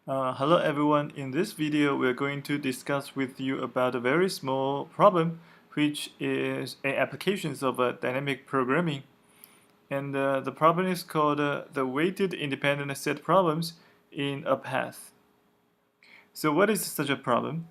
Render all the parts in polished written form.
Hello everyone, in this video we're going to discuss with you about a very small problem which is an application of dynamic programming, and the problem is called the weighted independent set problems in a path. So what is such a problem?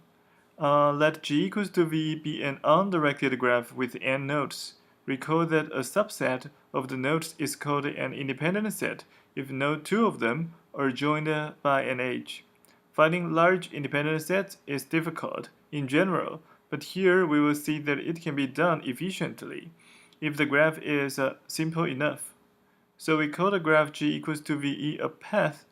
Let G equals to V be an undirected graph with n nodes. Recall that a subset of the nodes is called an independent set if no two of them are joined by an edge. Finding large independent sets is difficult in general, but here we will see that it can be done efficiently if the graph is simple enough. So we call the graph G equals to VE a path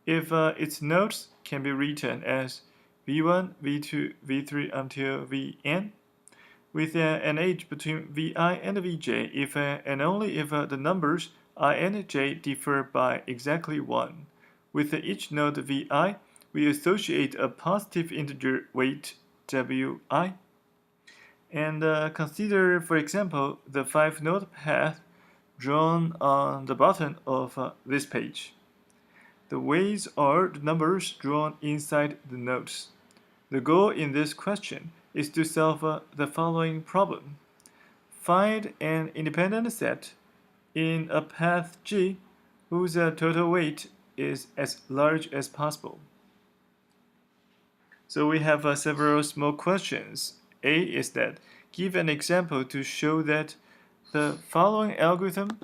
if its nodes can be written as V1, V2, V3 until Vn, with an edge between Vi and Vj if and only if the numbers I and j differ by exactly 1. With each node Vi, we associate a positive integer weight Wi. And consider, for example, the 5-node path drawn on the bottom of this page. The weights are the numbers drawn inside the nodes. The goal in this question is to solve the following problem. Find an independent set in a path G whose total weight is as large as possible. So we have several small questions. A is that give an example to show that the following algorithm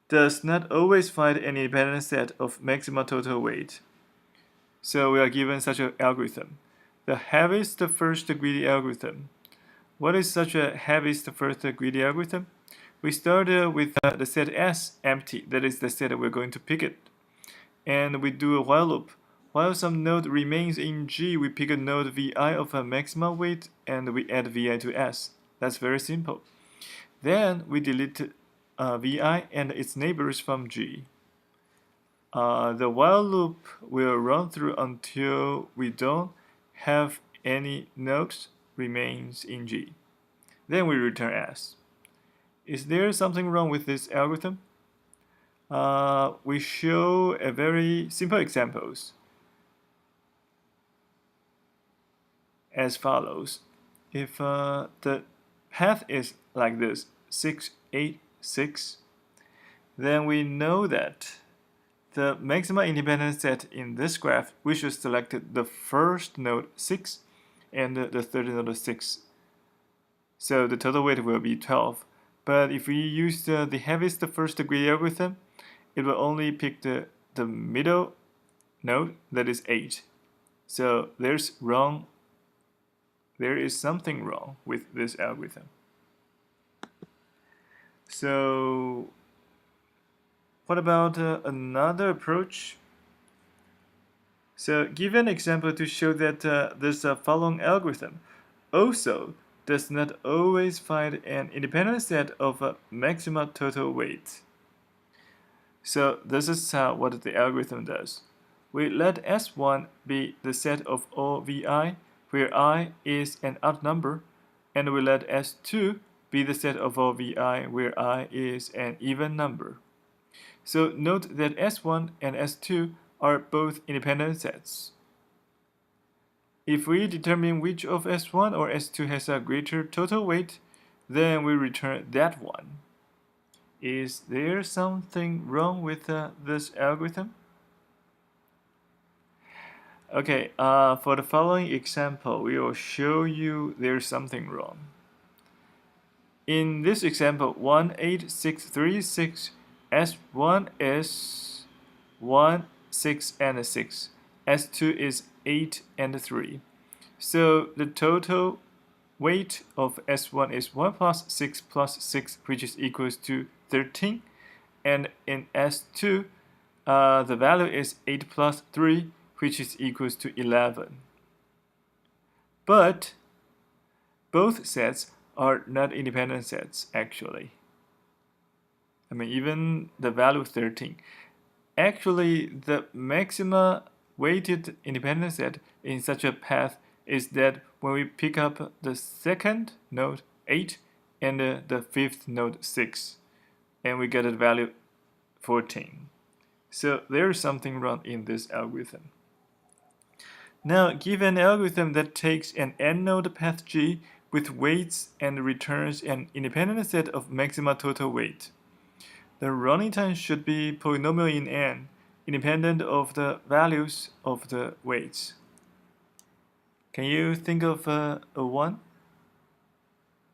does not always find an independent set of maximum total weight. So we are given such an algorithm. The heaviest first greedy algorithm. What is such a heaviest first greedy algorithm? We start with the set S empty, that is the set we're going to pick it. And we do a while loop. While some node remains in G, we pick a node Vi of a maximum weight and we add Vi to S. That's very simple. Then we delete Vi and its neighbors from G. The while loop will run through until we don't have any nodes remains in G. Then we return S. Is there something wrong with this algorithm? We show a very simple examples as follows. If the path is like this, 6, 8, 6, then we know that the maximum independent set in this graph, we should select the first node 6 and the third node 6. So the total weight will be 12. But if we use the heaviest first degree algorithm, it will only pick the middle node, that is 8. So there is something wrong with this algorithm. So what about another approach? So give an example to show that this following algorithm also does not always find an independent set of maximum total weight. So this is what the algorithm does. We let S1 be the set of all Vi, where I is an odd number, and we let S2 be the set of all Vi, where I is an even number. So note that S1 and S2 are both independent sets. If we determine which of S1 or S2 has a greater total weight, then we return that one. Is there something wrong with this algorithm? Okay, for the following example, we will show you there's something wrong. In this example, 18636, S1 is 1, 6, and 6. S2 is 8 and 3. So the total weight of S1 is 1 plus 6 plus 6, which is equals to 13. And in S2, the value is 8 plus 3, which is equals to 11. But both sets are not independent sets, actually. I mean, even the value 13. Actually, the maximum weighted independent set in such a path is that when we pick up the second node 8 and the fifth node 6, and we get a value 14. So there is something wrong in this algorithm. Now, give an algorithm that takes an n-node path G with weights and returns an independent set of maxima total weight. The running time should be polynomial in n, independent of the values of the weights. Can you think of a one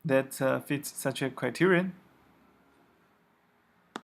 that fits such a criterion?